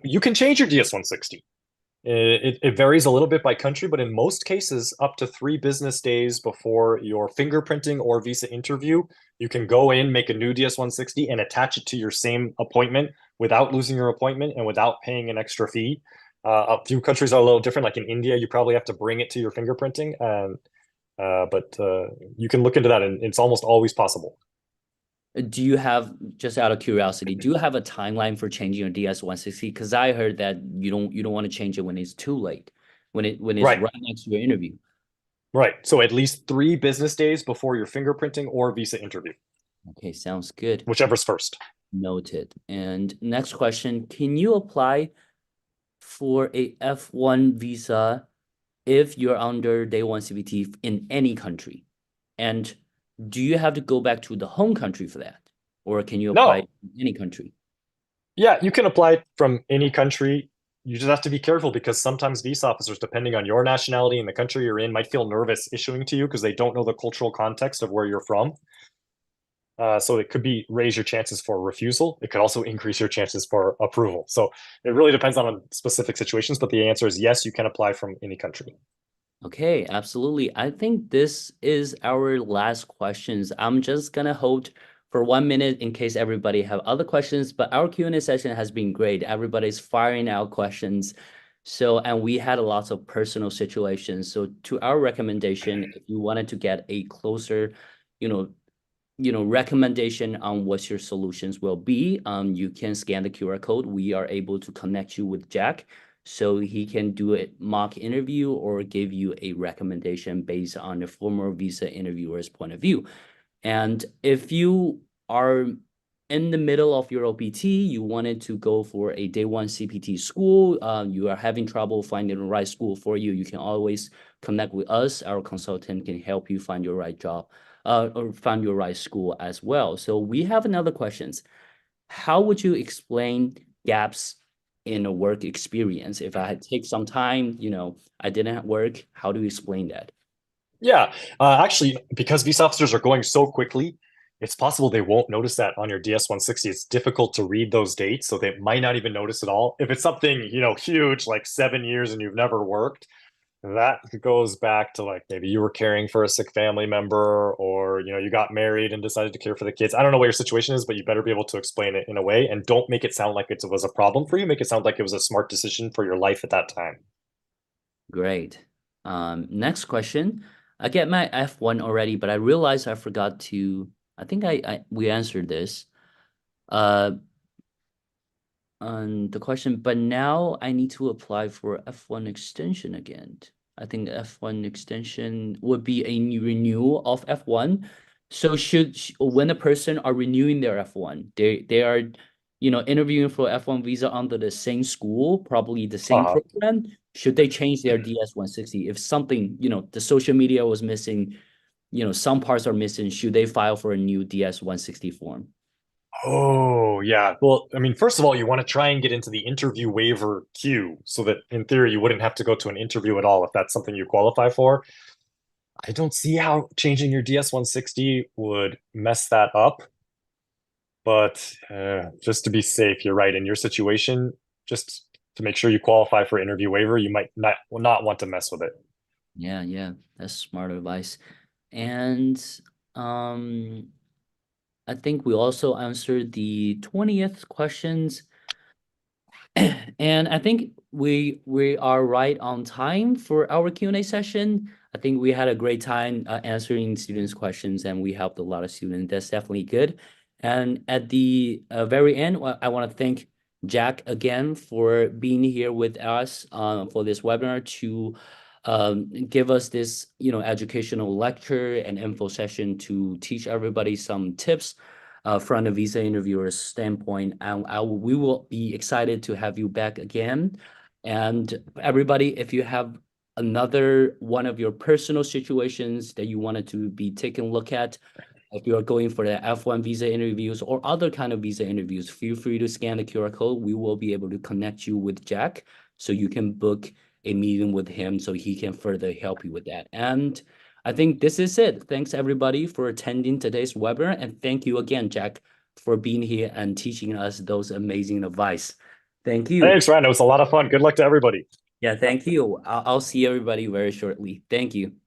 S2: You can change your DS-160. It varies a little bit by country, but in most cases, up to 3 business days before your fingerprinting or visa interview, you can go in, make a new DS-160, and attach it to your same appointment without losing your appointment and without paying an extra fee. A few countries are a little different. Like in India, you probably have to bring it to your fingerprinting, but you can look into that, and it's almost always possible.
S1: Do you have, just out of curiosity, do you have a timeline for changing your DS-160? Because I heard that you don't want to change it when it's too late, when it's
S2: Right,
S1: right next to your interview.
S2: right. So at least 3 business days before your fingerprinting or visa interview,
S1: Okay, sounds good.
S2: whichever's first.
S1: Noted. And next question, can you apply for a F1 visa if you're under day one CPT in any country? And do you have to go back to the home country for that? Or can you apply
S2: No,
S1: in any country?
S2: yeah, you can apply from any country. You just have to be careful because sometimes visa officers, depending on your nationality and the country you're in, might feel nervous issuing to you because they don't know the cultural context of where you're from. So it could be raise your chances for refusal. It could also increase your chances for approval. So it really depends on specific situations, but the answer is yes, you can apply from any country.
S1: Okay, absolutely. I think this is our last questions. I'm just gonna hold for 1 minute in case everybody have other questions, but our Q&A session has been great. Everybody's firing out questions. So, and we had a lots of personal situations. So to our recommendation, if you wanted to get a closer, you know, recommendation on what your solutions will be, you can scan the QR code. We are able to connect you with Jack so he can do a mock interview or give you a recommendation based on the former visa interviewer's point of view. And if you are in the middle of your OPT, you wanted to go for a day one CPT school, you are having trouble finding the right school for you, you can always connect with us. Our consultant can help you find your right job, or find your right school as well. So we have another questions. How would you explain gaps in a work experience? If I had take some time, I didn't work, how do you explain that?
S2: Yeah, actually, because visa officers are going so quickly, it's possible they won't notice that on your DS-160. It's difficult to read those dates, so they might not even notice at all. If it's something, huge, like 7 years and you've never worked, that goes back to like maybe you were caring for a sick family member or, you got married and decided to care for the kids. I don't know what your situation is, but you better be able to explain it in a way and don't make it sound like it was a problem for you. Make it sound like it was a smart decision for your life at that time.
S1: Great. Next question. I get my F1 already, but I realized I forgot to, I think we answered this. Uh, on the question, but now I need to apply for F1 extension again. I think the F1 extension would be a new renewal of F1. So when a person are renewing their F1, they are, interviewing for F1 visa under the same school, probably the same
S2: Uh-huh.
S1: program. Should they change their DS-160? If something, the social media was missing, some parts are missing, should they file for a new DS-160 form?
S2: Oh, yeah. Well, I mean, first of all, you want to try and get into the interview waiver queue so that in theory you wouldn't have to go to an interview at all if that's something you qualify for. I don't see how changing your DS-160 would mess that up, but just to be safe, you're right. In your situation, just to make sure you qualify for interview waiver, you might not want to mess with it.
S1: Yeah, yeah, that's smart advice. And um, I think we also answered the 20th questions. And I think we are right on time for our Q&A session. I think we had a great time answering students' questions, and we helped a lot of students. That's definitely good. And at the very end, I want to thank Jack again for being here with us for this webinar to give us this, educational lecture and info session to teach everybody some tips from the visa interviewer's standpoint. And we will be excited to have you back again. And everybody, if you have another one of your personal situations that you wanted to be taken a look at, if you are going for the F1 visa interviews or other kind of visa interviews, feel free to scan the QR code. We will be able to connect you with Jack so you can book a meeting with him so he can further help you with that. And I think this is it. Thanks everybody for attending today's webinar. And thank you again, Jack, for being here and teaching us those amazing advice. Thank you.
S2: Thanks, Ryan. It was a lot of fun. Good luck to everybody.
S1: Yeah, thank you. I'll see everybody very shortly. Thank you.